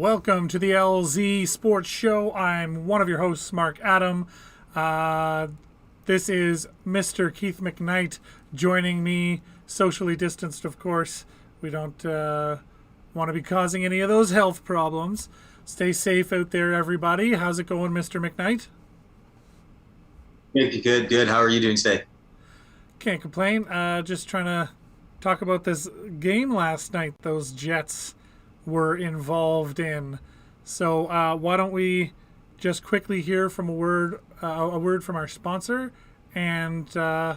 welcome to the LZ Sports Show. I'm one of your hosts, Mark Adam. This is Mr. Keith McKnight joining me, socially distanced, of course. We don't want to be causing any of those health problems. Stay safe out there, everybody. How's it going, Mr. McKnight? Good. How are you doing today? Can't complain. Just trying to talk about this game last night those Jets were involved in. So why don't we just quickly hear from a word from our sponsor, and yeah,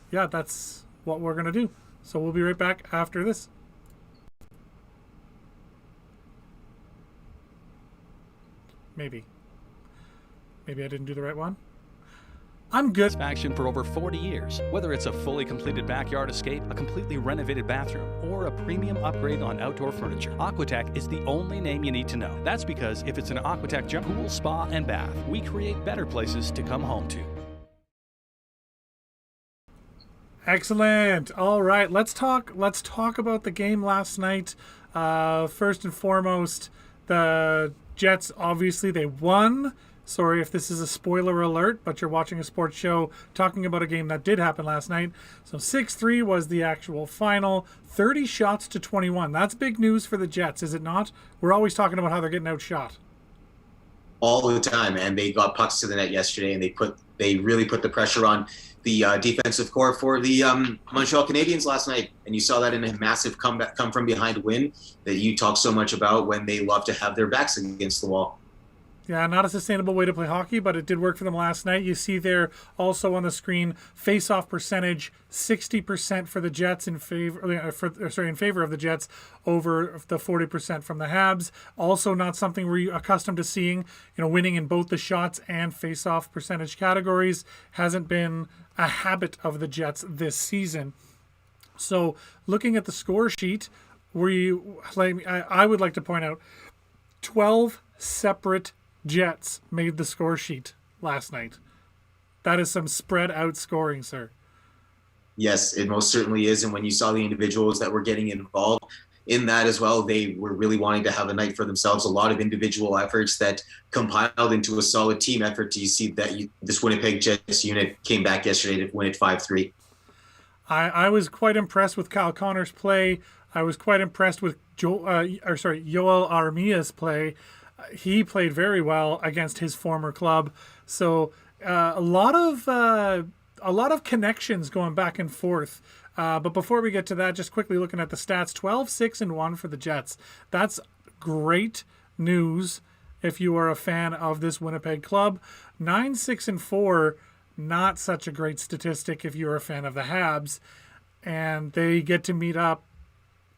that's what we're gonna do. So we'll be right back after this. Maybe I didn't do the right one. I'm good. Satisfaction for over 40 years. Whether it's a fully completed backyard escape, a completely renovated bathroom, or a premium upgrade on outdoor furniture, Aquatech is the only name you need to know. That's because if it's an Aquatech jump pool, spa, and bath, we create better places to come home to. Excellent. All right, let's talk about the game last night. First and foremost, the Jets, obviously they won. Sorry if this is a spoiler alert, but you're watching a sports show talking about a game that did happen last night. So 6-3 was the actual final. 30 shots to 21. That's big news for the Jets, is it not? We're always talking about how they're getting outshot. All the time, and they got pucks to the net yesterday, and they really put the pressure on the defensive core for the Montreal Canadiens last night. And you saw that in a massive come from behind win that you talk so much about when they love to have their backs against the wall. Yeah, not a sustainable way to play hockey, but it did work for them last night. You see there also on the screen, face-off percentage, 60% for the Jets in favor of the Jets over the 40% from the Habs. Also not something we're accustomed to seeing, winning in both the shots and face-off percentage categories. Hasn't been a habit of the Jets this season. So looking at the score sheet, I would like to point out 12 separate Jets made the score sheet last night. That is some spread out scoring, sir. Yes, it most certainly is. And when you saw the individuals that were getting involved in that as well, they were really wanting to have a night for themselves. A lot of individual efforts that compiled into a solid team effort. You see that this Winnipeg Jets unit came back yesterday to win it 5-3. I was quite impressed with Kyle Connor's play. I was quite impressed with Yoel Armia's play. He played very well against his former club. So a lot of connections going back and forth. But before we get to that, just quickly looking at the stats, 12-6-1 for the Jets. That's great news if you are a fan of this Winnipeg club. 9-6-4, not such a great statistic if you're a fan of the Habs. And they get to meet up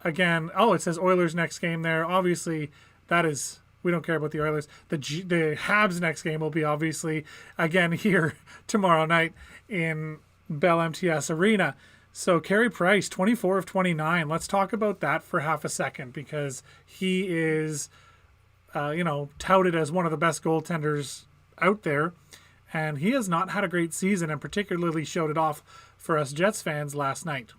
again. Oh, it says Oilers next game there. Obviously, that is... We don't care about the Oilers. The Habs next game will be obviously again here tomorrow night in Bell MTS Arena. So Carey Price, 24 of 29. Let's talk about that for half a second because he is, touted as one of the best goaltenders out there. And he has not had a great season and particularly showed it off for us Jets fans last night.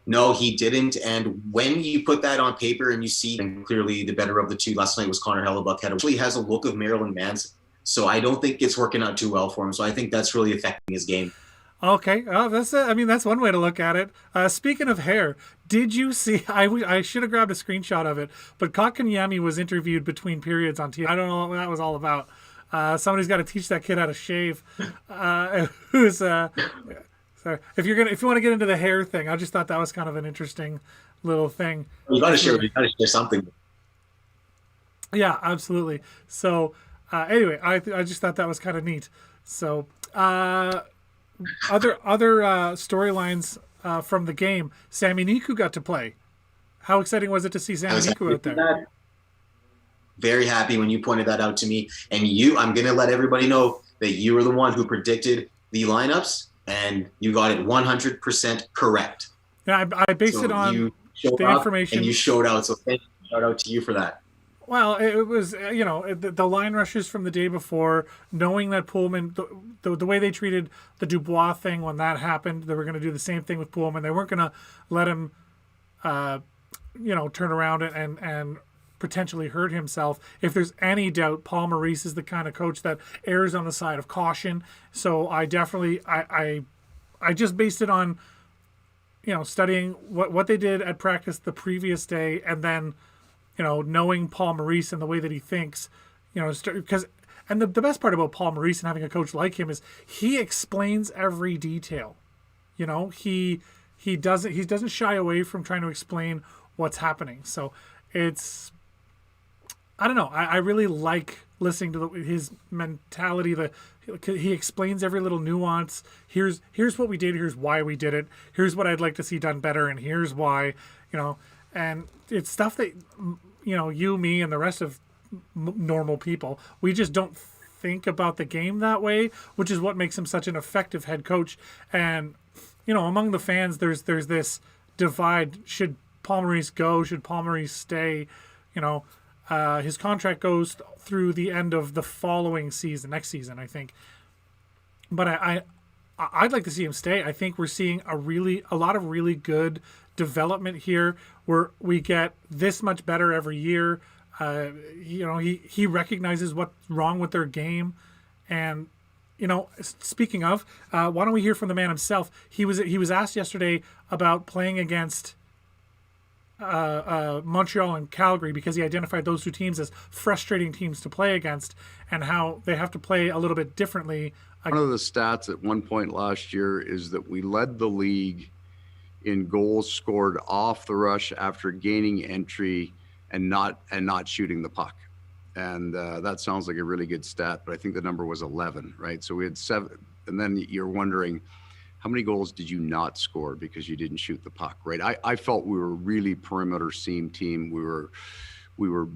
No, he didn't. And when you put that on paper and you see, and clearly the better of the two last night was Connor Hellebuck, actually has a look of Marilyn Manson. So I don't think it's working out too well for him. So I think that's really affecting his game. Okay. Oh, that's one way to look at it. Speaking of hair, did you see, I should have grabbed a screenshot of it, but Kotkaniemi was interviewed between periods on TV. I don't know what that was all about. Somebody's got to teach that kid how to shave. So if you want to get into the hair thing, I just thought that was kind of an interesting little thing. You got to share something. Yeah, absolutely. So anyway, I just thought that was kind of neat. So other storylines from the game. Sami Niku got to play. How exciting was it to see Sami Niku out there? Very happy when you pointed that out to me. And I'm going to let everybody know that you were the one who predicted the lineups. And you got it 100% correct. Yeah, I based it on the information. And you showed out, so thank you. Shout out to you for that. Well, it was, the line rushes from the day before, knowing that Pullman, the way they treated the Dubois thing when that happened, they were going to do the same thing with Pullman. They weren't going to let him, turn around and potentially hurt himself. If there's any doubt, Paul Maurice is the kind of coach that errs on the side of caution. So I definitely, I just based it on, studying what they did at practice the previous day, and then, knowing Paul Maurice and the way that he thinks, because, and the best part about Paul Maurice and having a coach like him is he explains every detail. He doesn't shy away from trying to explain what's happening. So it's, I don't know. I really like listening to his mentality. He explains every little nuance. Here's what we did. Here's why we did it. Here's what I'd like to see done better. And here's why, and it's stuff that, you, me, and the rest of normal people, we just don't think about the game that way, which is what makes him such an effective head coach. And, among the fans, there's this divide. Should Paul Maurice go? Should Paul Maurice stay? His contract goes through the end of the following season, next season, I think. But I'd like to see him stay. I think we're seeing a lot of really good development here, where we get this much better every year. He recognizes what's wrong with their game, and speaking of, why don't we hear from the man himself? He was asked yesterday about playing against Montreal and Calgary, because he identified those two teams as frustrating teams to play against, and how they have to play a little bit differently. One of the stats at one point last year is that we led the league in goals scored off the rush after gaining entry and not shooting the puck. And that sounds like a really good stat, but I think the number was 11, right? So we had 7, and then you're wondering, how many goals did you not score because you didn't shoot the puck, right? I felt we were a really perimeter seam team. We were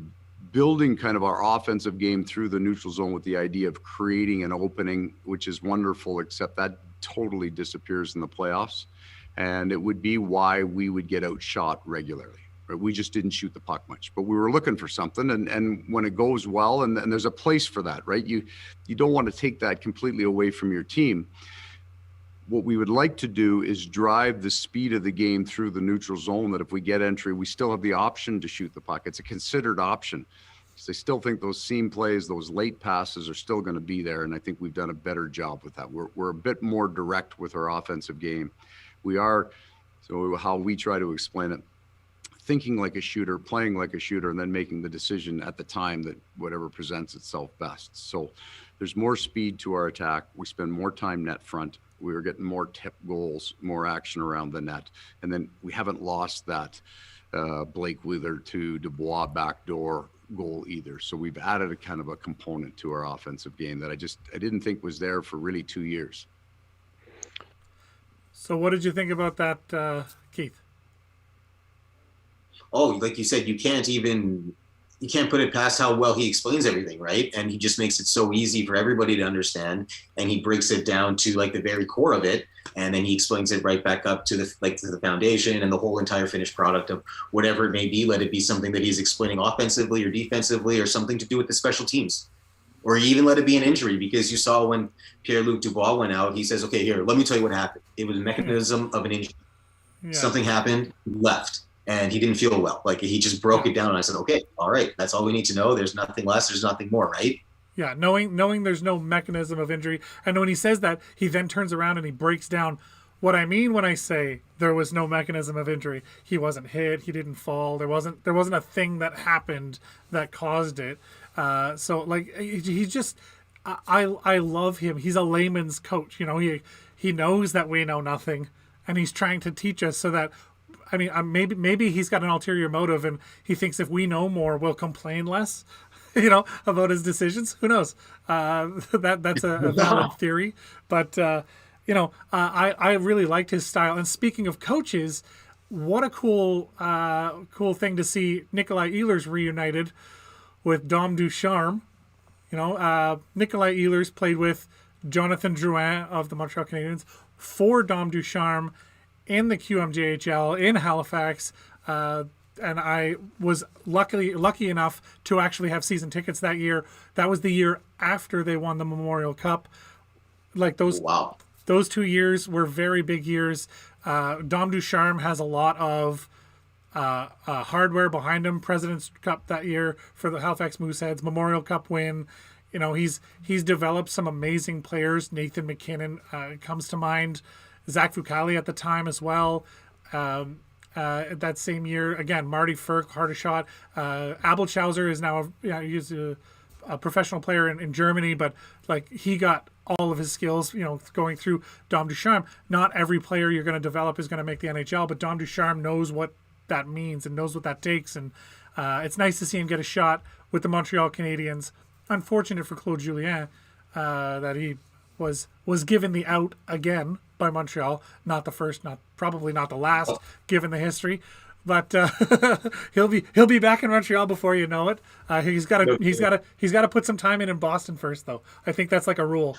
building kind of our offensive game through the neutral zone with the idea of creating an opening, which is wonderful, except that totally disappears in the playoffs. And it would be why we would get outshot regularly. Right? We just didn't shoot the puck much, but we were looking for something. And when it goes well, and there's a place for that, right? You don't want to take that completely away from your team. What we would like to do is drive the speed of the game through the neutral zone, that if we get entry, we still have the option to shoot the puck. It's a considered option. So I still think those seam plays, those late passes are still going to be there. And I think we've done a better job with that. We're a bit more direct with our offensive game. We are, so how we try to explain it, thinking like a shooter, playing like a shooter, and then making the decision at the time that whatever presents itself best. So there's more speed to our attack. We spend more time net front. We were getting more tip goals, more action around the net. And then we haven't lost that Blake Wheeler to Dubois backdoor goal either. So we've added a kind of a component to our offensive game that I didn't think was there for really 2 years. So what did you think about that, Keith? Oh, like you said, you can't put it past how well he explains everything, right? And he just makes it so easy for everybody to understand, and he breaks it down to like the very core of it, and then he explains it right back up to the foundation and the whole entire finished product of whatever it may be. Let it be something that he's explaining offensively or defensively, or something to do with the special teams, or even let it be an injury, because you saw when Pierre-Luc Dubois went out, he says, okay, here, let me tell you what happened. It was a mechanism of an injury. Yeah. Something happened, left. And he didn't feel well. Like, he just broke it down, and I said, okay, all right, that's all we need to know. There's nothing less, there's nothing more, right? Yeah, knowing there's no mechanism of injury. And when he says that, he then turns around and he breaks down what I mean when I say there was no mechanism of injury. He wasn't hit, he didn't fall, there wasn't a thing that happened that caused it. So like, he just, I love him. He's a layman's coach. He knows that we know nothing, and he's trying to teach us so that, I mean, maybe he's got an ulterior motive, and he thinks if we know more, we'll complain less, about his decisions. Who knows? That's a valid theory. But, I really liked his style. And speaking of coaches, what a cool thing to see Nikolai Ehlers reunited with Dom Ducharme. Nikolai Ehlers played with Jonathan Drouin of the Montreal Canadiens for Dom Ducharme in the QMJHL in Halifax, and I was lucky enough to actually have season tickets that year. That was the year after they won the Memorial Cup. Like those 2 years were very big years. Dom Ducharme has a lot of hardware behind him. President's Cup that year for the Halifax Mooseheads, Memorial Cup win. You know, he's developed some amazing players. Nathan McKinnon comes to mind. Zach Fucali at the time as well. That same year, again, Marty Firk, hardest shot. Abelschauser is now he's a professional player in Germany, but like he got all of his skills, you know, going through Dom Ducharme. Not every player you're going to develop is going to make the NHL, but Dom Ducharme knows what that means and knows what that takes, and it's nice to see him get a shot with the Montreal Canadiens. Unfortunate for Claude Julien that he was given the out again by Montreal. Not the first, probably not the last, given the history. But he'll be back in Montreal before you know it. He's got to put some time in Boston first, though. I think that's like a rule.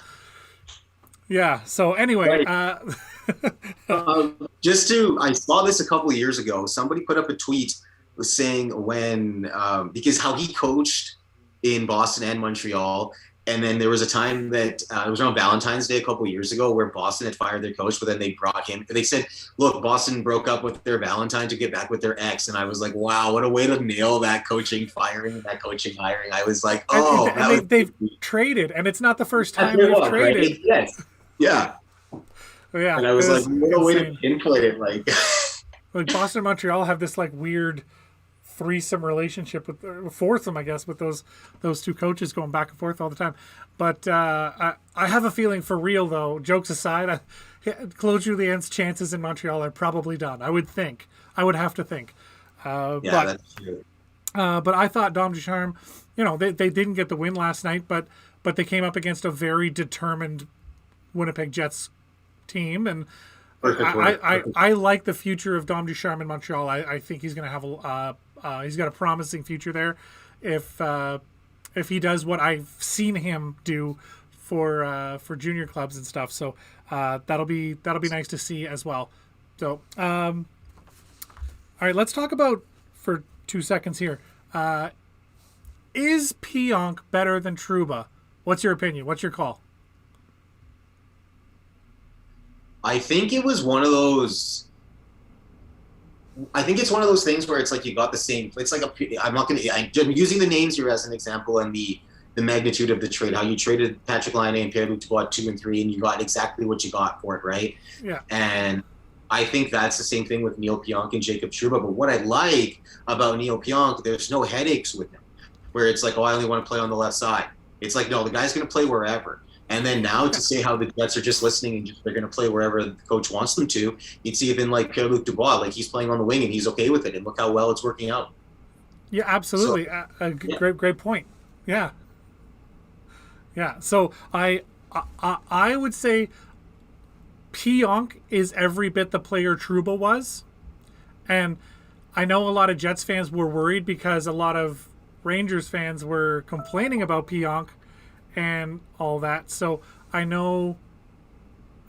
Yeah. So anyway, I saw this a couple of years ago. Somebody put up a tweet saying when because how he coached in Boston and Montreal. And then there was a time that it was on Valentine's Day a couple of years ago where Boston had fired their coach, but then they brought him. They said, look, Boston broke up with their Valentine to get back with their ex. And I was like, wow, what a way to nail that coaching firing, that coaching hiring. I was like, oh. They've traded, and it's not the first time they've traded. Right? Yes. Yeah. Yeah. And I was like, what a way to pinpoint it. Like Boston and Montreal have this like weird threesome relationship with foursome, I guess, with those two coaches going back and forth all the time. But I have a feeling, for real though, jokes aside, Claude Julien's chances in Montreal are probably done. I would have to think. That's true. But I thought Dom Ducharme, you know, they didn't get the win last night, but they came up against a very determined Winnipeg Jets team, and I like the future of Dom Ducharme in Montreal. I think he's going to have he's got a promising future there if he does what I've seen him do for junior clubs and stuff. So that'll be nice to see as well. So all right, let's talk about for 2 seconds here. Is Pionk better than Trouba? What's your opinion? What's your call? I think it was one of those. I think it's one of those things where it's like you got the same. It's like I'm using the names here as an example and the magnitude of the trade. How you traded Patrick Laine and Pierre-Luc Dubois 2 and 3, and you got exactly what you got for it, right? Yeah. And I think that's the same thing with Neil Pionk and Jacob Trouba. But what I like about Neil Pionk, there's no headaches with him, where it's like, oh, I only want to play on the left side. It's like, no, the guy's going to play wherever. And then now to say how the Jets are just listening and they're going to play wherever the coach wants them to, you'd see even like Pierre-Luc Dubois, like he's playing on the wing and he's okay with it. And look how well it's working out. Yeah, absolutely. So, Great point. Yeah. Yeah. So I would say Pionk is every bit the player Trouba was. And I know a lot of Jets fans were worried because a lot of Rangers fans were complaining about Pionk and all that. So I know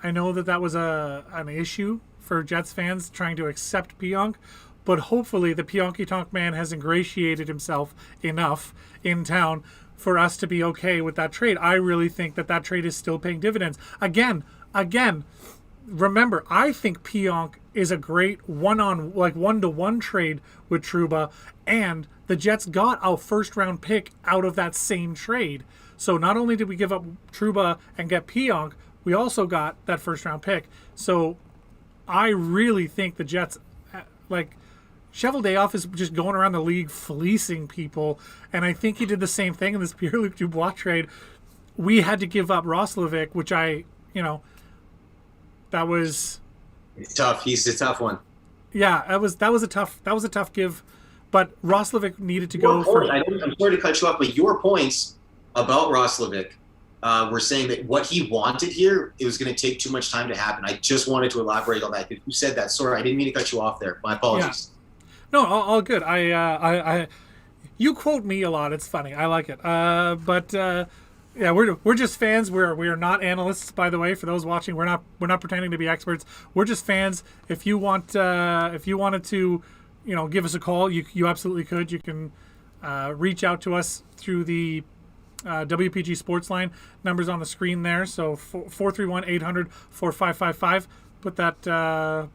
that was an issue for Jets fans trying to accept Pionk, but hopefully the Pionky Tonk man has ingratiated himself enough in town for us to be okay with that trade. I really think that trade is still paying dividends. Again, remember, I think Pionk is a great one-to-one trade with Trouba, and the Jets got a first-round pick out of that same trade. So not only did we give up Trouba and get Pionk, we also got that first-round pick. So I really think the Jets, like, Cheveldayoff is just going around the league fleecing people, and I think he did the same thing in this Pierre-Luc Dubois trade. We had to give up Roslovic, which that was... It's tough. He's a tough one. Yeah, that was a tough give, but Roslovic needed to go for... I'm sorry to cut you off, but your points about Roslovic were saying that what he wanted here, it was going to take too much time to happen. I just wanted to elaborate on that. You said that. Sorry, I didn't mean to cut you off there. My apologies. Yeah. No, all good. You quote me a lot. It's funny. I like it. Yeah, we're just fans. We are not analysts, by the way. For those watching, we're not pretending to be experts. We're just fans. If you wanted to, give us a call, you absolutely could. You can reach out to us through the WPG Sports Line. Numbers on the screen there. So 431-800-4555. Put that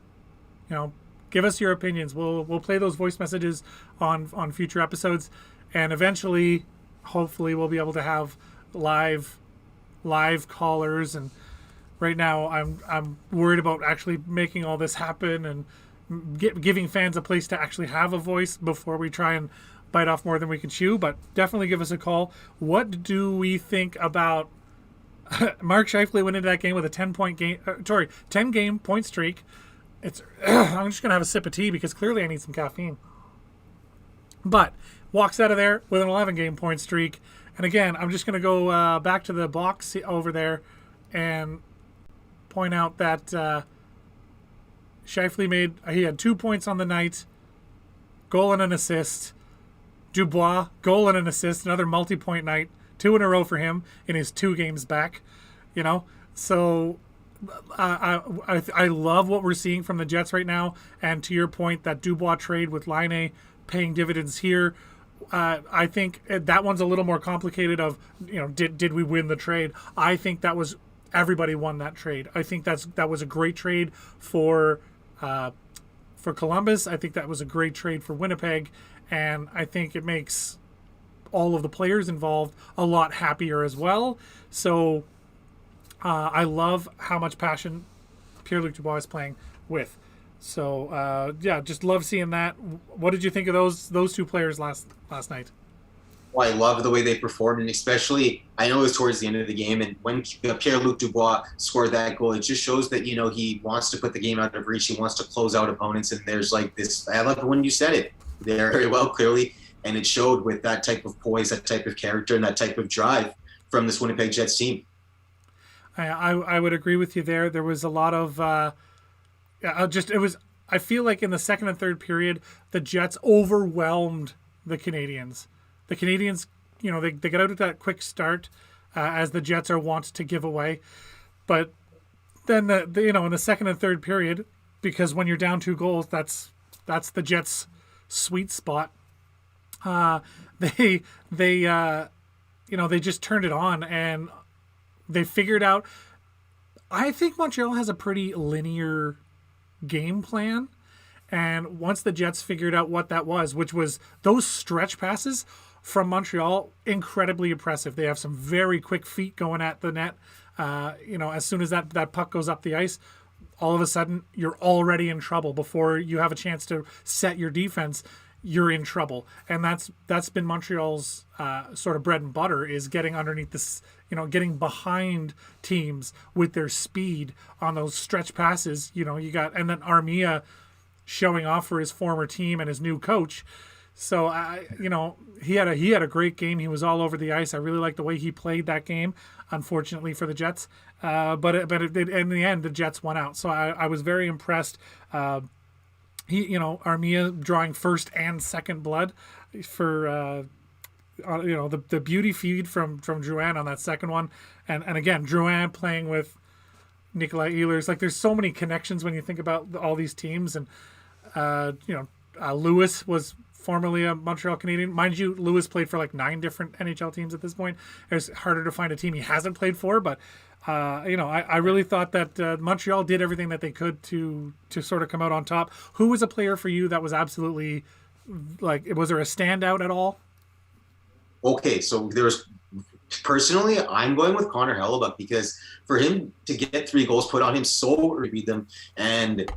Give us your opinions. We'll play those voice messages on future episodes, and eventually, hopefully, we'll be able to have live callers. And right now, I'm worried about actually making all this happen and giving fans a place to actually have a voice before we try and bite off more than we can chew. But definitely give us a call. What do we think about Mark Scheifele went into that game with a 10 game point streak? I'm just gonna have a sip of tea because clearly I need some caffeine. But walks out of there with an 11 game point streak. And again, I'm just gonna go back to the box over there and point out that Scheifele he had 2 points on the night, goal and an assist. Dubois, goal and an assist, another multi-point night, 2 in a row for him in his 2 games back. So I love what we're seeing from the Jets right now. And to your point, that Dubois trade with Laine paying dividends here. I think that one's a little more complicated. Did we win the trade? I think that was everybody won that trade. I think that was a great trade for Columbus. I think that was a great trade for Winnipeg, and I think it makes all of the players involved a lot happier as well. So I love how much passion Pierre-Luc Dubois is playing with. So just love seeing that. What did you think of those 2 players last night? Well, I love the way they performed, and especially I know it was towards the end of the game, and when Pierre-Luc Dubois scored that goal, it just shows that he wants to put the game out of reach. He wants to close out opponents, and there's like this. I love when you said it very well, clearly, and it showed with that type of poise, that type of character, and that type of drive from this Winnipeg Jets team. I would agree with you there. There was a lot of I feel like in the second and third period, the Jets overwhelmed the Canadiens. The Canadiens, they get out at that quick start, as the Jets are wont to give away. But then in the second and third period, because when you're down 2 goals, that's the Jets' sweet spot. They just turned it on and they figured out. I think Montreal has a pretty linear game plan. And once the Jets figured out what that was, which was those stretch passes from Montreal, incredibly impressive. They have some very quick feet going at the net. As soon as that puck goes up the ice, all of a sudden you're already in trouble. Before you have a chance to set your defense, you're in trouble. And that's been Montreal's sort of bread and butter, is getting underneath this, getting behind teams with their speed on those stretch passes. And then Armia showing off for his former team and his new coach. So he had a great game. He was all over the ice. I really liked the way he played that game. Unfortunately for the Jets, but in the end the Jets won out. So I was very impressed. Armia drawing first and second blood for the beauty feed from Drouin on that second one, and again Drouin playing with Nikolai Ehlers. Like, there's so many connections when you think about all these teams. And Lewis was formerly a Montreal Canadien. Mind you, Lewis played for like 9 different NHL teams at this point. It's harder to find a team he hasn't played for, but I really thought that Montreal did everything that they could to sort of come out on top. Who was a player for you that was absolutely, was there a standout at all? Okay, so personally, I'm going with Connor Hellebuyck, because for him to get 3 goals put on him so early, beat them, and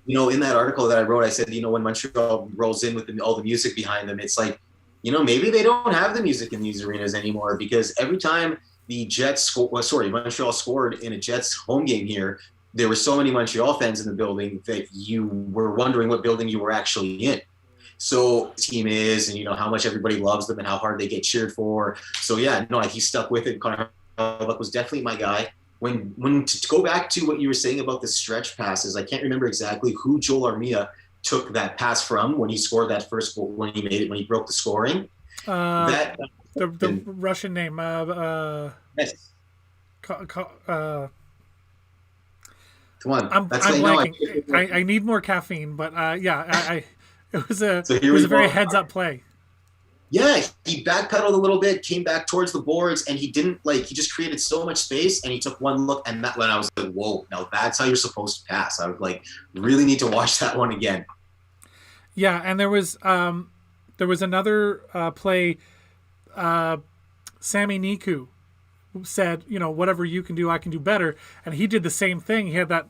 in that article that I wrote, I said, when Montreal rolls in with all the music behind them, it's like, maybe they don't have the music in these arenas anymore, because every time the Montreal scored in a Jets home game here, there were so many Montreal fans in the building that you were wondering what building you were actually in. So team is, and how much everybody loves them and how hard they get cheered for. So he stuck with it. Connor Hellebuyck was definitely my guy. When to go back to what you were saying about the stretch passes, I can't remember exactly who Joel Armia took that pass from when he scored that first goal, when he broke the scoring. The Russian name. Yes. Come on, I'm blanking. I need more caffeine, but it was a very heads up play. Yeah, he backpedaled a little bit, came back towards the boards, and he didn't he just created so much space, and he took one look, and that when I was like, whoa, now that's how you're supposed to pass. I would really need to watch that one again. Yeah, and there was another play. Sammy Niku said, whatever you can do, I can do better, and he did the same thing. He had that.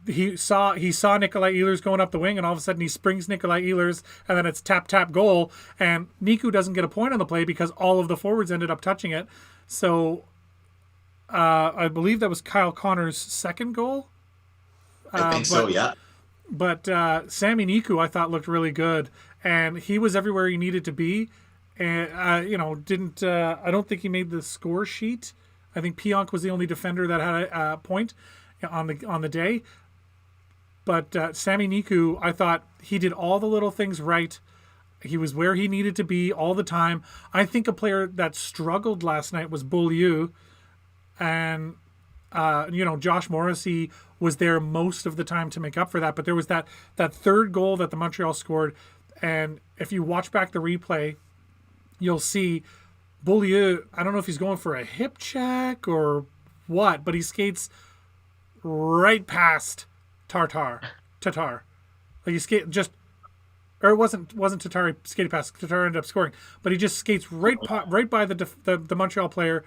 He saw Nikolai Ehlers going up the wing, and all of a sudden he springs Nikolai Ehlers, and then it's tap goal, and Niku doesn't get a point on the play because all of the forwards ended up touching it. So I believe that was Kyle Connor's second goal. I think so, yeah. But Sammy Niku, I thought, looked really good, and he was everywhere he needed to be. And didn't I don't think he made the score sheet. I think Pionk was the only defender that had a point on the day. But Sammy Niku, I thought he did all the little things right. He was where he needed to be all the time. I think a player that struggled last night was Beaulieu, and Josh Morrissey was there most of the time to make up for that. But there was that third goal that the Montreal scored, and if you watch back the replay, you'll see Beaulieu, I don't know if he's going for a hip check or what, but he skates right past Tatar. Like he skate just, or it wasn't Tatar he skated past. Tatar ended up scoring, but he just skates right by the Montreal player,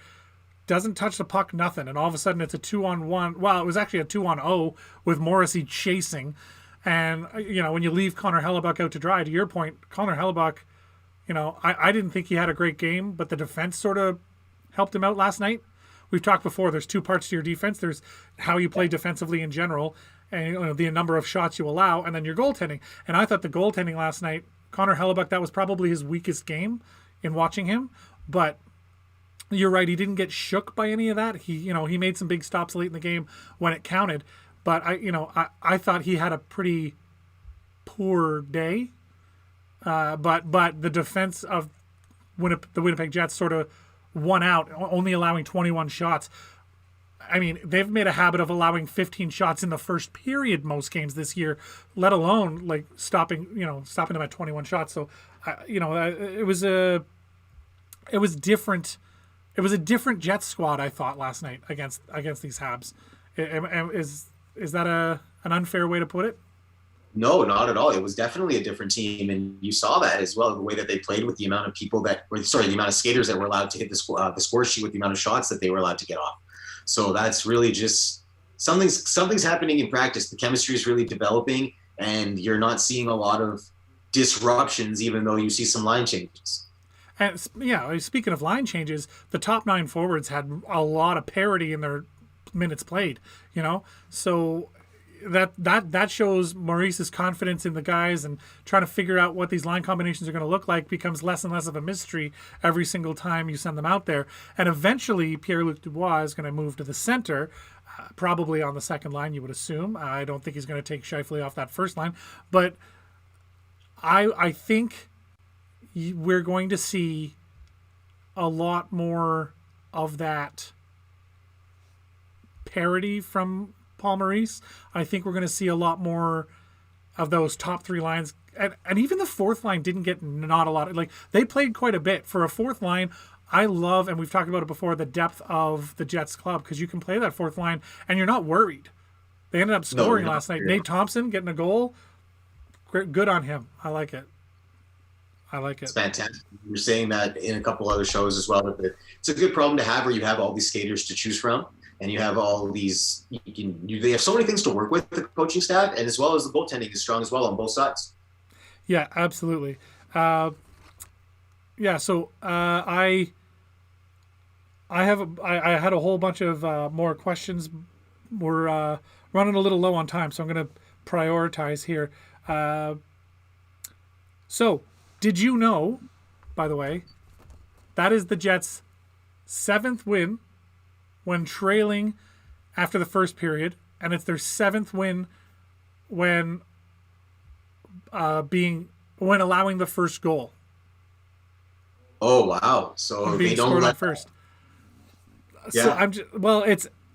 doesn't touch the puck, nothing, and all of a sudden it's a 2-on-1. Well, it was actually a 2-on-0 with Morrissey chasing, and when you leave Connor Hellebuck out to dry, to your point, Connor Hellebuck, I didn't think he had a great game, but the defense sort of helped him out last night. We've talked before, there's two parts to your defense. There's how you play defensively in general, and the number of shots you allow, and then your goaltending. And I thought the goaltending last night, Connor Hellebuck, that was probably his weakest game in watching him. But you're right, he didn't get shook by any of that. He made some big stops late in the game when it counted. But I thought he had a pretty poor day. But the defense of the Winnipeg Jets sort of won out, only allowing 21 shots. I mean, they've made a habit of allowing 15 shots in the first period most games this year, let alone stopping them at 21 shots. So, it was different. It was a different Jets squad, I thought, last night against these Habs. Is that an unfair way to put it? No, not at all. It was definitely a different team, and you saw that as well, the way that they played with the amount of the amount of skaters that were allowed to hit the score sheet with the amount of shots that they were allowed to get off. So that's really just something's happening in practice. The chemistry is really developing, and you're not seeing a lot of disruptions, even though you see some line changes. And speaking of line changes, the top 9 forwards had a lot of parity in their minutes played. So that shows Maurice's confidence in the guys, and trying to figure out what these line combinations are going to look like becomes less and less of a mystery every single time you send them out there. And eventually Pierre-Luc Dubois is going to move to the center, probably on the second line, you would assume. I don't think he's going to take Scheifele off that first line, but I think we're going to see a lot more of that parity from Paul Maurice. I think we're going to see a lot more of those top 3 lines, and even the fourth line didn't get not a lot. They played quite a bit for a fourth line. I love, and we've talked about it before, the depth of the Jets club, because you can play that fourth line and you're not worried. They ended up scoring last night. Nate Thompson getting a goal. Good on him. I like it. It's fantastic. You're saying that in a couple other shows as well. That it's a good problem to have, where you have all these skaters to choose from, and you have all these. They have so many things to work with, the coaching staff, and as well as the goaltending is strong as well on both sides. Yeah, absolutely. So I had a whole bunch of more questions. We're running a little low on time, so I'm going to prioritize here. So, did you know, by the way, that is the Jets' 7th win when trailing after the first period, and it's their 7th win when allowing the first goal. Oh wow! So they don't let first. Yeah. So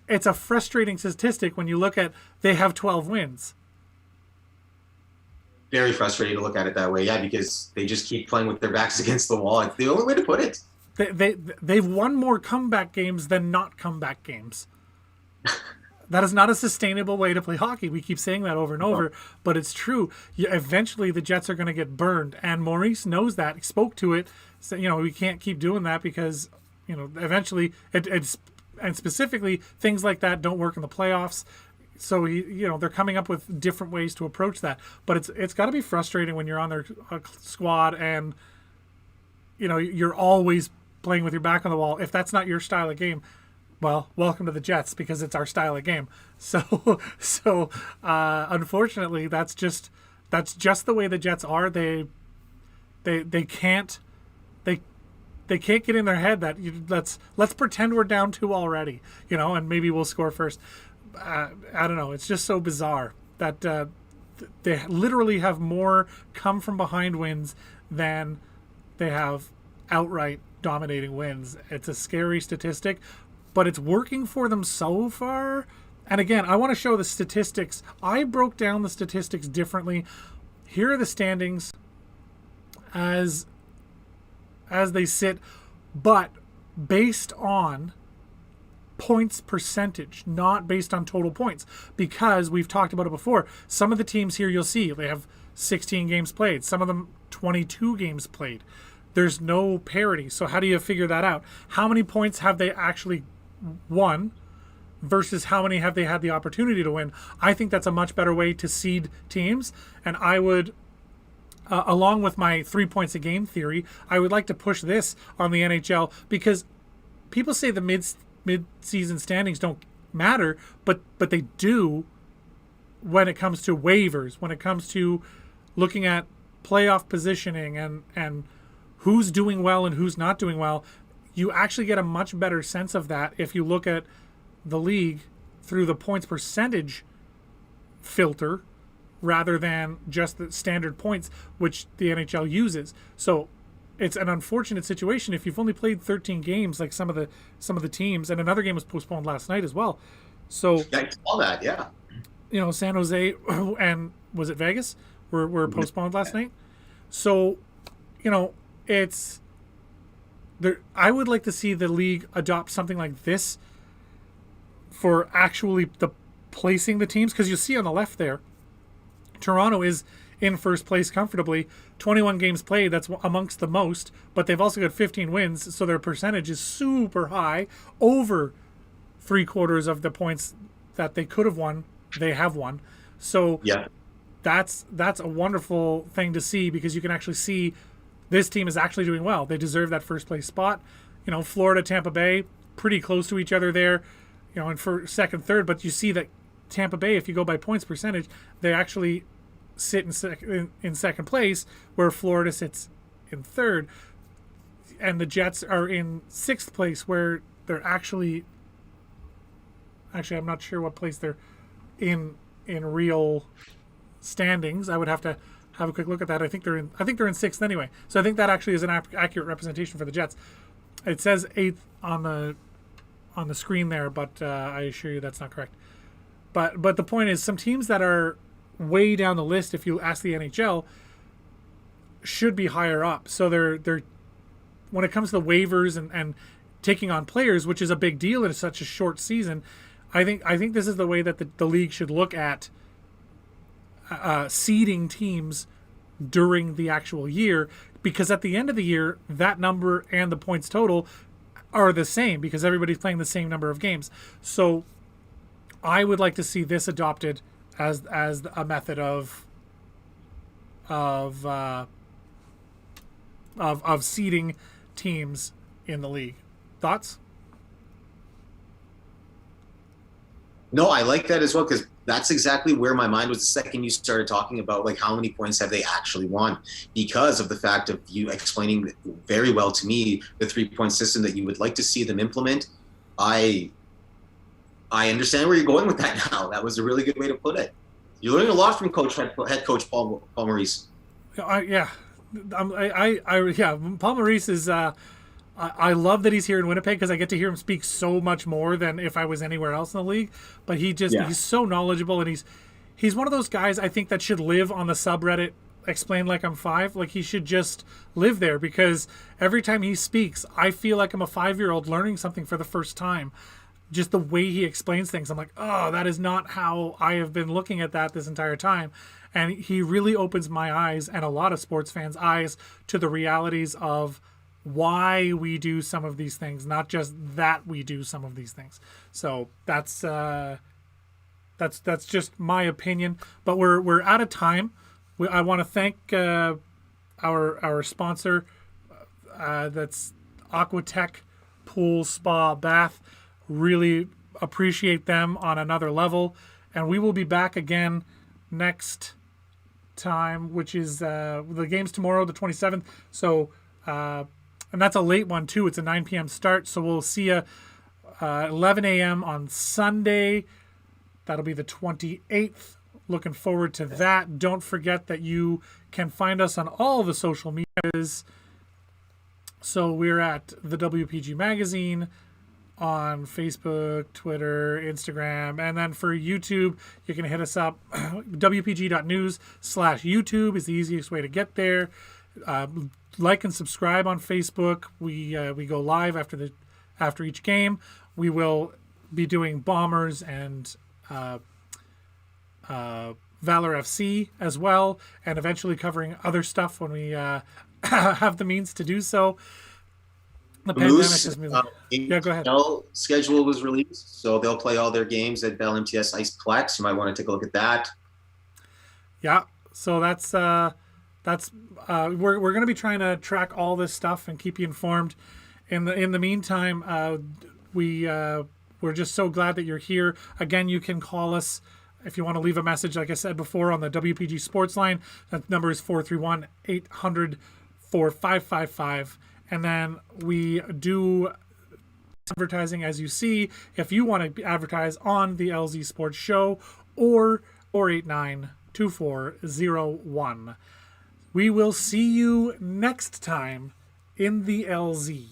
it's a frustrating statistic when you look at they have 12 wins. Very frustrating to look at it that way, yeah, because they just keep playing with their backs against the wall. It's the only way to put it. They've won more comeback games than not comeback games. That is not a sustainable way to play hockey. We keep saying that over and over, but it's true. Eventually, the Jets are going to get burned, and Maurice knows that. He spoke to it. So, we can't keep doing that because, eventually, it's and specifically things like that don't work in the playoffs. So they're coming up with different ways to approach that. But it's got to be frustrating when you're on their squad and you're always playing with your back on the wall. If that's not your style of game, well, welcome to the Jets because it's our style of game. So unfortunately, that's just the way the Jets are. They can't get in their head that let's pretend we're down 2 already, and maybe we'll score first. I don't know. It's just so bizarre that they literally have more come from behind wins than they have outright dominating wins. It's a scary statistic, but it's working for them so far. And again, I want to show the statistics. I broke down the statistics differently. Here are the standings as they sit, but based on points percentage, not based on total points, because we've talked about it before. Some of the teams here you'll see they have 16 games played, some of them 22 games played. There's no parity. So how do you figure that out? How many points have they actually won versus how many have they had the opportunity to win? I think that's a much better way to seed teams, and I would along with my 3 points a game theory, I would like to push this on the NHL because people say the mid-season standings don't matter, but they do when it comes to waivers, when it comes to looking at playoff positioning and who's doing well and who's not doing well. You actually get a much better sense of that if you look at the league through the points percentage filter rather than just the standard points, which the NHL uses. So it's an unfortunate situation if you've only played 13 games, like some of the teams, and another game was postponed last night as well. So I saw that, yeah. San Jose and was it Vegas were postponed last night. So, it's there. I would like to see the league adopt something like this for actually the placing the teams, because you see on the left there, Toronto is in first place comfortably, 21 games played, that's amongst the most, but they've also got 15 wins, so their percentage is super high, over 3/4 of the points that they could have won, they have won. So yeah, that's a wonderful thing to see, because you can actually see this team is actually doing well. They deserve that first place spot. Florida, Tampa Bay, pretty close to each other there, and for second, third, but you see that Tampa Bay, if you go by points percentage, they actually sit in second place, where Florida sits in third, and the Jets are in sixth place, where they're actually I'm not sure what place they're in real standings. I would have to have a quick look at that. I think they're in sixth anyway. So I think that actually is an accurate representation for the Jets. It says eighth on the screen there, but I assure you that's not correct. But the point is, some teams that are way down the list, if you ask the NHL, should be higher up. So they're when it comes to the waivers and taking on players, which is a big deal in such a short season, I think this is the way that the league should look at seeding teams during the actual year, because at the end of the year, that number and the points total are the same, because everybody's playing the same number of games. So I would like to see this adopted as a method of seeding teams in the league. Thoughts? No, I like that as well, because that's exactly where my mind was the second you started talking about, like, how many points have they actually won, because of the fact of you explaining very well to me the 3-point system that you would like to see them implement. I understand where you're going with that now. That was a really good way to put it. You're learning a lot from head coach Paul Maurice. Yeah, Paul Maurice is. I love that he's here in Winnipeg, because I get to hear him speak so much more than if I was anywhere else in the league. But he's so knowledgeable, and he's one of those guys I think that should live on the subreddit Explain Like I'm 5. Like, he should just live there, because every time he speaks, I feel like I'm a 5-year-old learning something for the first time. Just the way he explains things, I'm like, oh, that is not how I have been looking at that this entire time. And he really opens my eyes, and a lot of sports fans' eyes, to the realities of why we do some of these things, not just that we do some of these things. So that's just my opinion. But we're out of time. I want to thank our sponsor, that's Aquatech Pool Spa Bath. Really appreciate them on another level, and we will be back again next time, which is the game's tomorrow, the 27th. So, and that's a late one too. It's a 9 p.m. start. So we'll see you 11 a.m. on Sunday. That'll be the 28th. Looking forward to that. Don't forget that you can find us on all the social medias. So we're at the WPG Magazine on Facebook, Twitter, Instagram, and then for YouTube, you can hit us up. wpg.news/YouTube is the easiest way to get there. Like and subscribe on Facebook. We go live after each game. We will be doing Bombers and Valor FC as well, and eventually covering other stuff when we have the means to do so. The pandemic has been... yeah, go ahead. Schedule was released, so they'll play all their games at Bell MTS Iceplex. You might want to take a look at that. Yeah, so that's we're going to be trying to track all this stuff and keep you informed. In the meantime, we're just so glad that you're here. Again, you can call us if you want to leave a message, like I said before, on the WPG Sports line. That number is 431-800-4555. And then we do advertising, as you see. If you want to advertise on the LZ Sports Show, or 489-2401. We will see you next time in the LZ.